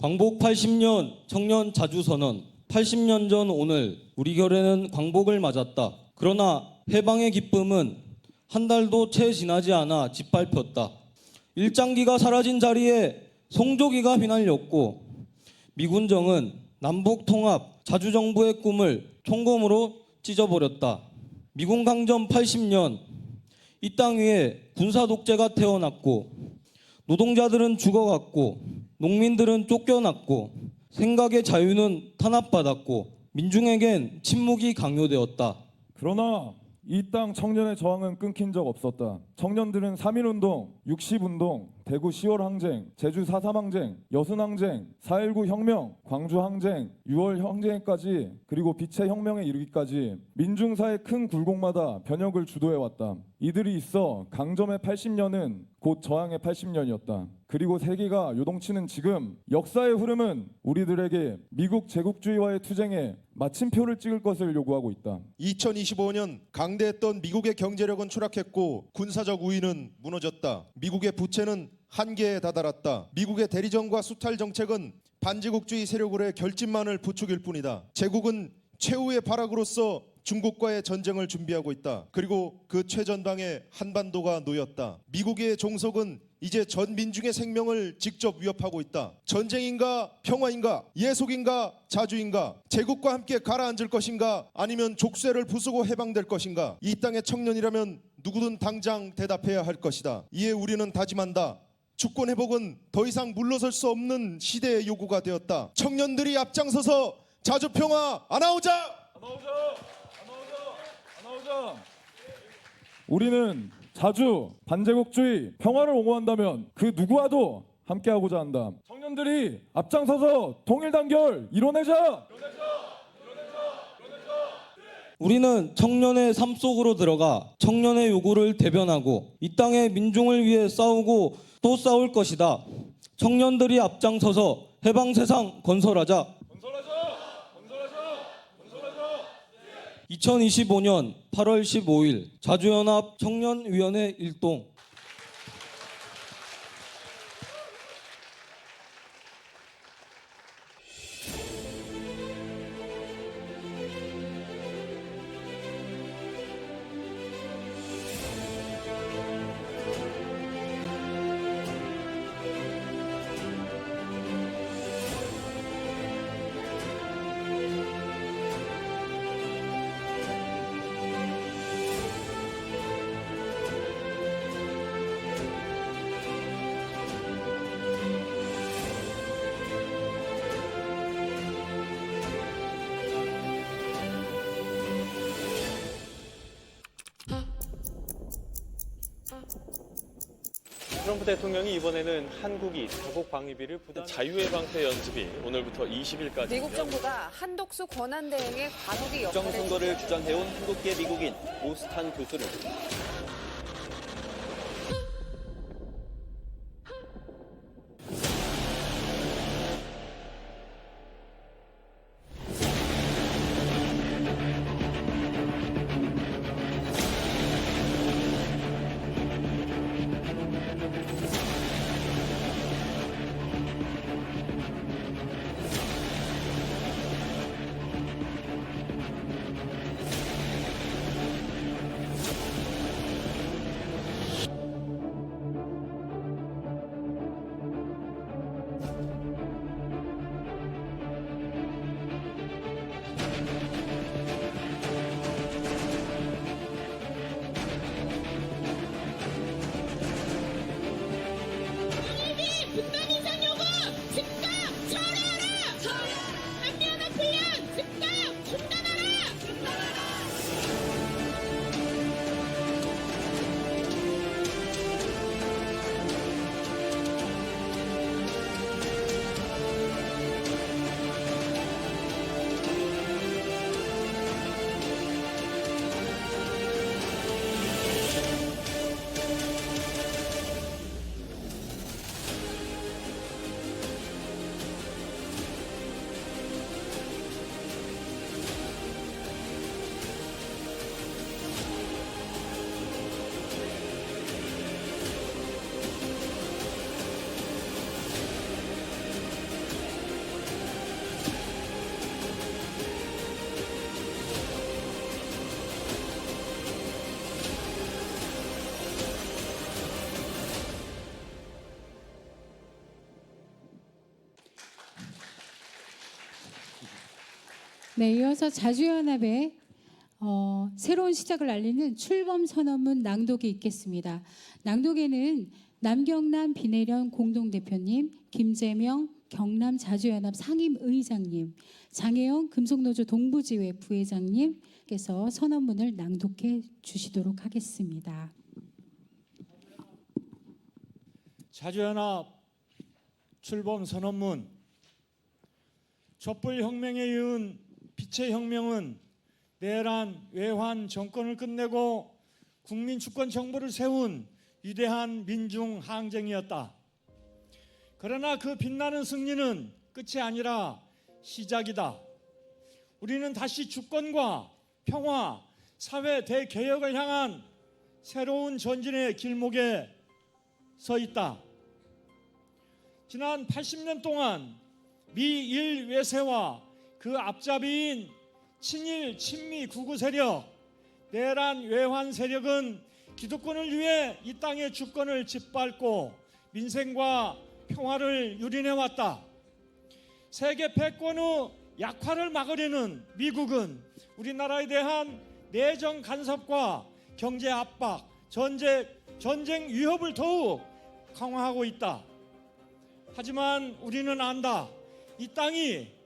광복 80년 청년 자주선언. 80년 전 오늘 우리 결에는 광복을 맞았다. 그러나 해방의 기쁨은 한 달도 채 지나지 않아 짓밟혔다. 일장기가 사라진 자리에 송조기가 휘날렸고 미군정은 남북 통합 자주정부의 꿈을 총검으로 찢어버렸다. 미군 강점 80년 이 땅 위에 군사 독재가 태어났고 노동자들은 죽어갔고 농민들은 쫓겨났고 생각의 자유는 탄압받았고 민중에겐 침묵이 강요되었다. 그러나 이 땅 청년의 저항은 끊긴 적 없었다. 청년들은 3.1운동, 60운동, 대구 10월 항쟁, 제주 4.3 항쟁, 여순 항쟁, 4.19 혁명, 광주 항쟁, 6월 항쟁까지 그리고 빛의 혁명에 이르기까지 민중사의 큰 굴곡마다 변혁을 주도해왔다. 이들이 있어 강점의 80년은 곧 저항의 80년이었다. 그리고 세계가 요동치는 지금 역사의 흐름은 우리들에게 미국 제국주의와의 투쟁에 마침표를 찍을 것을 요구하고 있다. 2025년 강대했던 미국의 경제력은 추락했고 군사적 우위는 무너졌다. 미국의 부채는 한계에 다다랐다. 미국의 대리정과 수탈 정책은 반제국주의 세력으로의 결집만을 부추길 뿐이다. 제국은 최후의 발악으로서 중국과의 전쟁을 준비하고 있다. 그리고 그 최전방에 한반도가 놓였다. 미국의 종속은 이제 전 민중의 생명을 직접 위협하고 있다. 전쟁인가 평화인가 예속인가 자주인가 제국과 함께 가라앉을 것인가 아니면 족쇄를 부수고 해방될 것인가 이 땅의 청년이라면 누구든 당장 대답해야 할 것이다. 이에 우리는 다짐한다. 주권 회복은 더 이상 물러설 수 없는 시대의 요구가 되었다. 청년들이 앞장서서 자주평화 안아오자! 우리는 자주 반제국주의 평화를 옹호한다면 그 누구와도 함께하고자 한다. 청년들이 앞장서서 통일단결 이뤄내자! 우리는 청년의 삶 속으로 들어가 청년의 요구를 대변하고 이 땅의 민중을 위해 싸우고 또 싸울 것이다. 청년들이 앞장서서 해방 세상 건설하자. 2025년 8월 15일 자주연합 청년위원회 일동. 트럼프 대통령이 이번에는 한국이 자국 방위비를 부담 자유의 방패 연습이 오늘부터 20일까지 미국 정부가 한독수 권한 대행의 과도기 역할을 국정선거를 주장해온 한국계 미국인 오스탄 교수를 네, 이어서 자주연합의 새로운 시작을 알리는 출범 선언문 낭독이 있겠습니다. 낭독에는 남경남 비내련 공동대표님, 김재명 경남 자주연합 상임의장님, 장혜영 금속노조 동부지회 부회장님께서 선언문을 낭독해 주시도록 하겠습니다. 자주연합 출범 선언문. 촛불혁명에 이은 빛의 혁명은 내란 외환 정권을 끝내고 국민주권 정부를 세운 위대한 민중 항쟁이었다. 그러나 그 빛나는 승리는 끝이 아니라 시작이다. 우리는 다시 주권과 평화, 사회 대개혁을 향한 새로운 전진의 길목에 서 있다. 지난 80년 동안 미일 외세와 그 앞잡이인 친일 친미 구구 세력, 내란 외환 세력은 기득권을 위해 이 땅의 주권을 짓밟고 민생과 평화를 유린해왔다. 세계 패권의 약화를 막으려는 미국은 우리나라에 대한 내정 간섭과 경제 압박, 전쟁 위협을 더욱 강화하고 있다. 하지만 우리는 안다. 이 땅이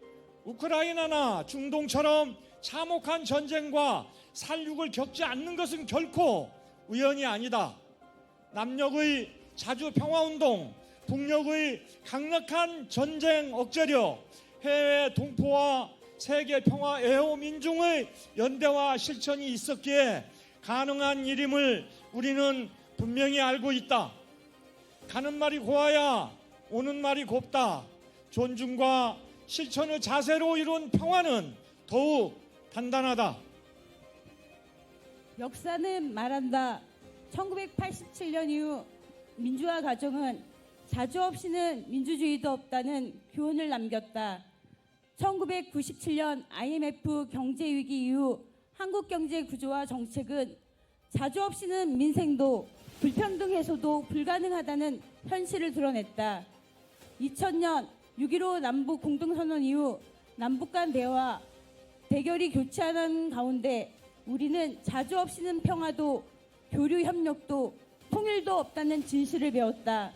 우크라이나나 중동처럼 참혹한 전쟁과 살육을 겪지 않는 것은 결코 우연이 아니다. 남녘의 자주 평화운동, 북녘의 강력한 전쟁 억제력, 해외 동포와 세계 평화 애호 민중의 연대와 실천이 있었기에 가능한 일임을 우리는 분명히 알고 있다. 가는 말이 고와야 오는 말이 곱다. 존중과 실천의 자세로 이룬 평화는 더욱 단단하다. 역사는 말한다. 1987년 이후 민주화 과정은 자주 없이는 민주주의도 없다는 교훈을 남겼다. 1997년 IMF 경제위기 이후 한국 경제 구조와 정책은 자주 없이는 민생도 불평등 해소도 불가능하다는 현실을 드러냈다. 2000년 6.15 남북 공동선언 이후 남북 간 대화, 대결이 교차하는 가운데 우리는 자주 없이는 평화도 교류 협력도 통일도 없다는 진실을 배웠다.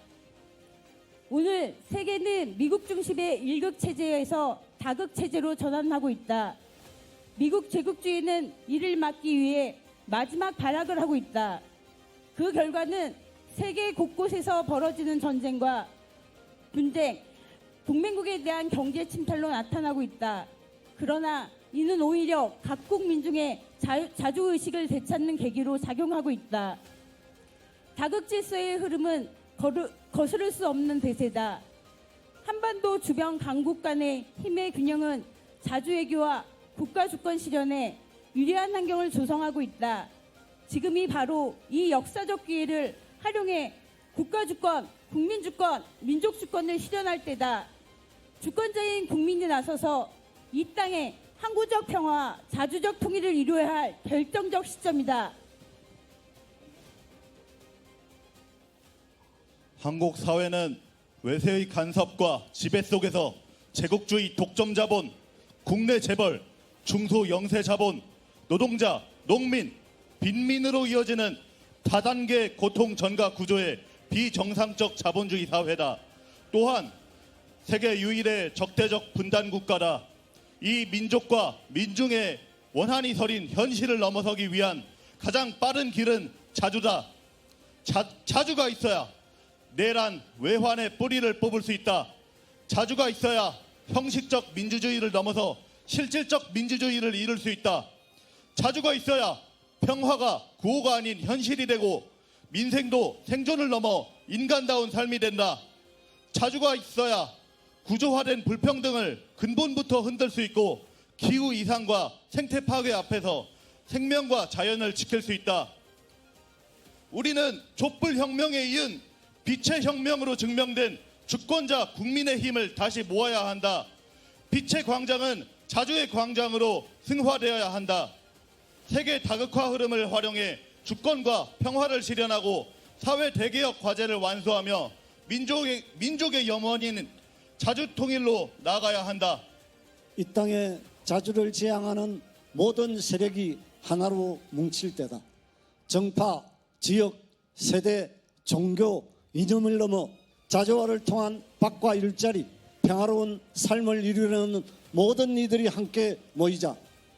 오늘 세계는 미국 중심의 일극 체제에서 다극 체제로 전환하고 있다. 미국 제국주의는 이를 막기 위해 마지막 발악을 하고 있다. 그 결과는 세계 곳곳에서 벌어지는 전쟁과 분쟁, 동맹국에 대한 경제 침탈로 나타나고 있다. 그러나 이는 오히려 각국 민중의 자주의식을 되찾는 계기로 작용하고 있다. 다극 질서의 흐름은 거스를 수 없는 대세다. 한반도 주변 강국 간의 힘의 균형은 자주외교와 국가주권 실현에 유리한 환경을 조성하고 있다. 지금이 바로 이 역사적 기회를 활용해 국가주권, 국민주권, 민족주권을 실현할 때다. 주권자인 국민이 나서서 이 땅에 항구적 평화, 자주적 통일을 이루어야 할 결정적 시점이다. 한국 사회는 외세의 간섭과 지배 속에서 제국주의 독점 자본, 국내 재벌, 중소 영세 자본, 노동자, 농민, 빈민으로 이어지는 다단계 고통 전가 구조의 비정상적 자본주의 사회다. 또한 세계 유일의 적대적 분단 국가다. 이 민족과 민중의 원한이 서린 현실을 넘어서기 위한 가장 빠른 길은 자주다. 자주가 있어야 내란 외환의 뿌리를 뽑을 수 있다. 자주가 있어야 형식적 민주주의를 넘어서 실질적 민주주의를 이룰 수 있다. 자주가 있어야 평화가 구호가 아닌 현실이 되고 민생도 생존을 넘어 인간다운 삶이 된다. 자주가 있어야 구조화된 불평등을 근본부터 흔들 수 있고 기후 이상과 생태 파괴 앞에서 생명과 자연을 지킬 수 있다. 우리는 촛불혁명에 이은 빛의 혁명으로 증명된 주권자 국민의 힘을 다시 모아야 한다. 빛의 광장은 자주의 광장으로 승화되어야 한다. 세계 다극화 흐름을 활용해 주권과 평화를 실현하고 사회 대개혁 과제를 완수하며 민족의 염원인 자주 통일로 나아가야 한다. 이 땅의 자주를 지향하는 모든 세력이 하나로 뭉칠 때다. 정파, 지역, 세대, 종교, 이념을 넘어 자주화를 통한 밥과 일자리, 평화로운 삶을 이루려는 모든 이들이 함께 모이자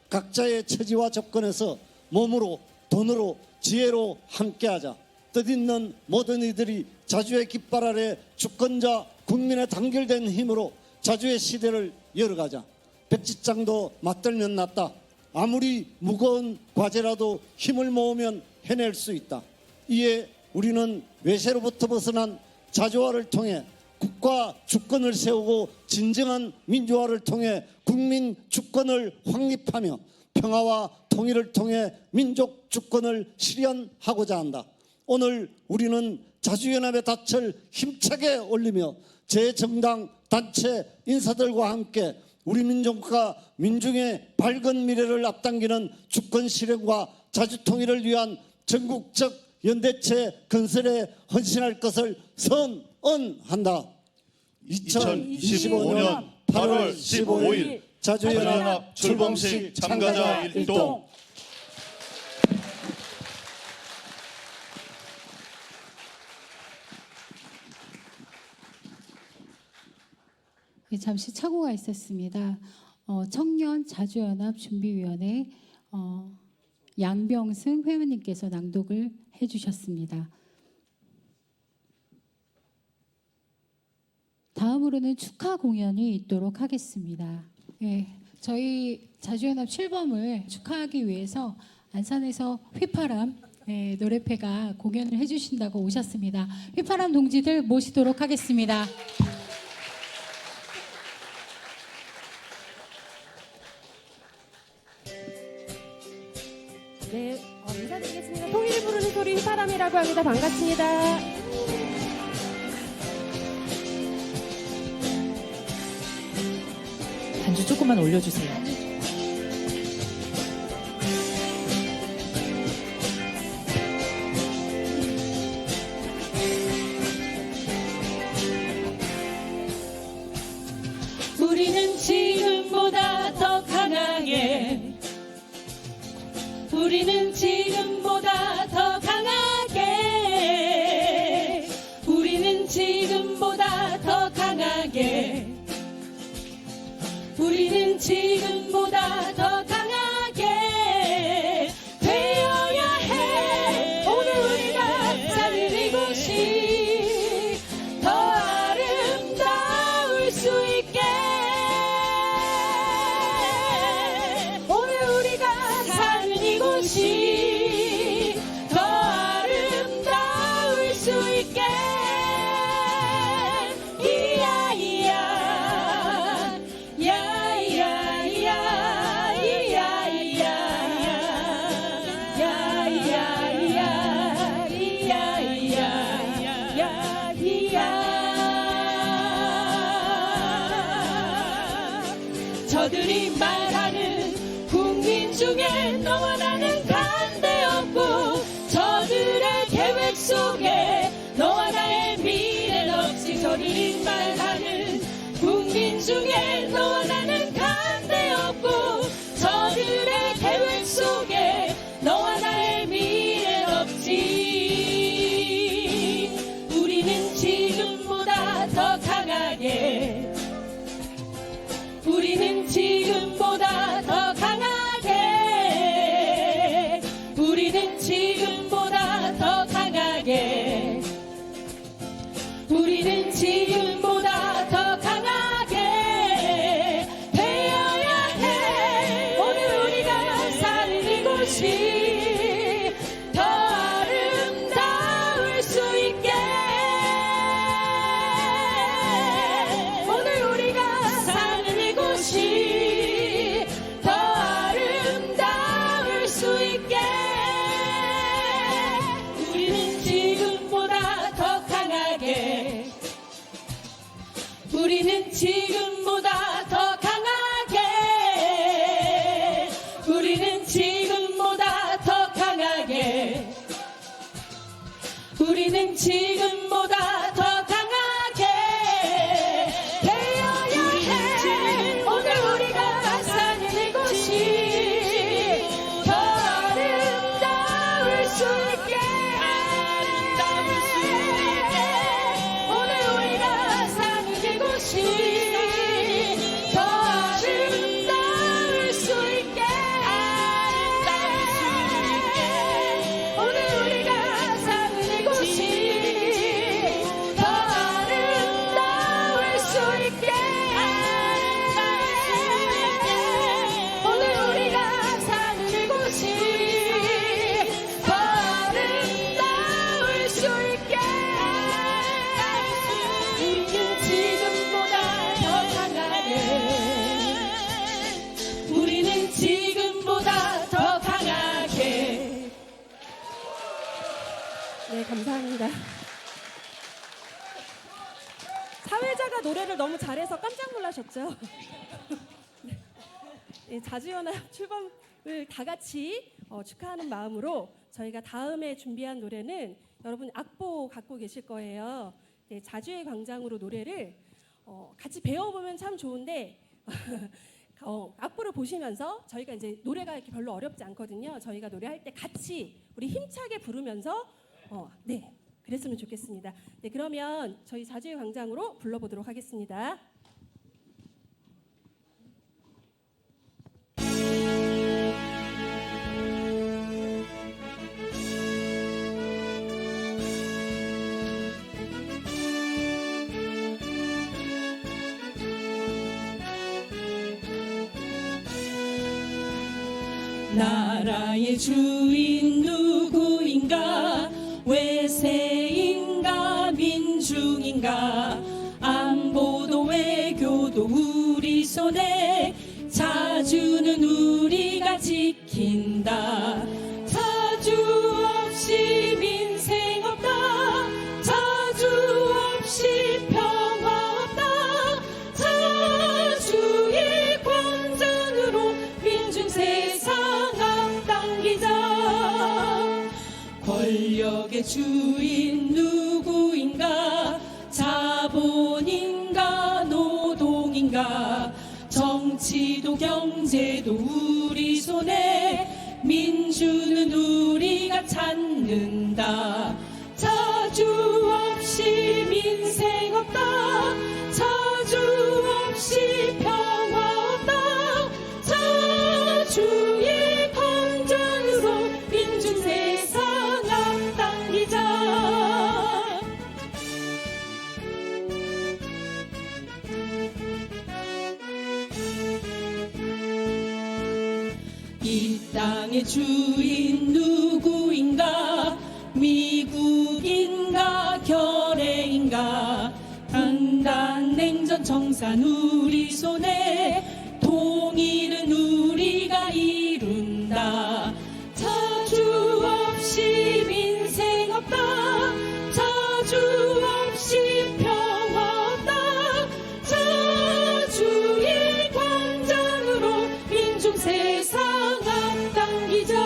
각자의 처지와 조건에서 몸으로, 돈으로, 지혜로 함께하자. 뜻있는 모든 이들이 자주의 깃발 아래 주권자 국민의 단결된 힘으로 자주의 시대를 열어가자. 백지장도 맞들면 낫다. 아무리 무거운 과제라도 힘을 모으면 해낼 수 있다. 이에 우리는 외세로부터 벗어난 자주화를 통해 국가 주권을 세우고 진정한 민주화를 통해 국민 주권을 확립하며 평화와 통일을 통해 민족 주권을 실현하고자 한다. 오늘 우리는 자주연합의 닻을 힘차게 올리며 제정당 단체 인사들과 함께 우리 민족과 민중의 밝은 미래를 앞당기는 주권 실현과 자주통일을 위한 전국적 연대체 건설에 헌신할 것을 선언한다. 2025년 8월 15일 자주연합 출범식 참가자 일동. 잠시 착오가 있었습니다. 청년 자주연합 준비위원회 양병승 회원님께서 낭독을 해주셨습니다. 다음으로는 축하 공연이 있도록 하겠습니다. 네, 저희 자주연합 출범을 축하하기 위해서 안산에서 휘파람 노래패가 공연을 해주신다고 오셨습니다. 휘파람 동지들 모시도록 하겠습니다. 네, 인사드리겠습니다. 통일을 부르는 소리 휘파람이라고 합니다. 반갑습니다. 반주 조금만 올려주세요. 우리는 지금보다 더 강하게, 우리는 지금보다 더 강하게, 우리는 지금보다 더 강하게, 우리는 지금보다 더 강하게 되어야 해. 오늘 우리가 사는 이곳이 더 아름다울 수 있게, 오늘 우리가 사는 이곳이 더 아름다울 수 있게. 이야 이야 저들이 말하는 국민 중에 너와 나는 반대 없고, 저들의 계획 속에 너와 나의 미래는 없이, 저들이 말하는 국민 중에 너와 나는 반대 없고, 저들의 계획 속에 너와 나의 미래는 없지. 우리는 지금보다 더 강하게, 우리는 지금보다 더 강하게, 우리는 지금보다 더 강하게, 우리는 지금보다 더 강하게 되어야 해. 오늘 우리가 사는 이곳이 더 아름다울 수 있게, 오늘 우리가 사는 이곳이 더 아름다울 수 있게. 우리는 지금보다 더 강하게, 우리는 지금보다 더 강하게, 우리는 지금보다 더 강하게, 우리는 지금보다 더 강하게 되어야 해. 오늘 우리가 사는 감사합니다. 사회자가 노래를 너무 잘해서 깜짝 놀라셨죠? 네, 자주연합 출범을 다 같이 축하하는 마음으로 저희가 다음에 준비한 노래는 여러분 악보 갖고 계실 거예요. 네, 자주의 광장으로 노래를 같이 배워보면 참 좋은데 악보를 보시면서 저희가 이제 노래가 이렇게 별로 어렵지 않거든요. 저희가 노래할 때 같이 우리 힘차게 부르면서 네, 그랬으면 좋겠습니다. 네, 그러면 저희 자주의 광장으로 불러보도록 하겠습니다. 나라의 주인 누구인가? 외세인가 민중인가? 안보도 외교도 우리 손에, 자주는 우리가 지킨다. 자주 없이 민생 없다. 자주 없이 평화 없다. 자주의 광장으로 민중 세상 앞당기자. 권력의 주인 누구인가? 자본인가 노동인가? 정치도 경제도 우리 손에, 민주는 우리가 찾는다. 자주 없이 민생 없다. 자주 없이 평화 없다. 자주의 광장으로 민중 세상 앞당기자. 이 땅의 주인 누구인가? 미국인가 결의인가? 단단 냉전 청산 우리 손에, 통일은 우리가 이룬다. 자주 없이 민생 없다. 자주 없이 평화 없다. 자주의 광장으로 민중 세상 앞당기자.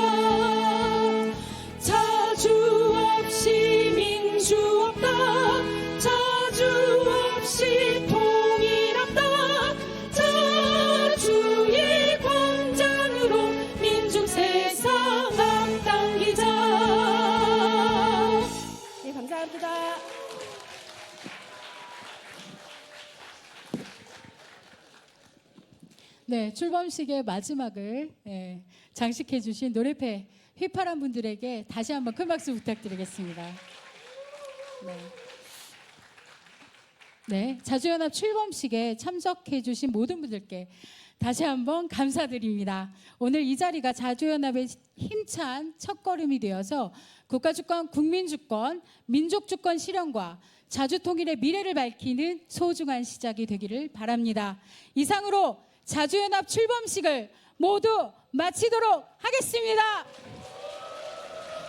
자주 없이 민주 없다. 자주 없이 통일 없다. 자주의 광장으로 민중 세상 앞당기자. 네, 감사합니다. 네, 출범식의 마지막을 장식해 주신 노래패 휘파람 분들에게 다시 한번 큰 박수 부탁드리겠습니다. 네, 자주연합 출범식에 참석해 주신 모든 분들께 다시 한번 감사드립니다. 오늘 이 자리가 자주연합의 힘찬 첫걸음이 되어서 국가주권, 국민주권, 민족주권 실현과 자주통일의 미래를 밝히는 소중한 시작이 되기를 바랍니다. 이상으로 자주연합 출범식을 모두 마치도록 하겠습니다.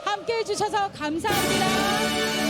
함께해 주셔서 감사합니다.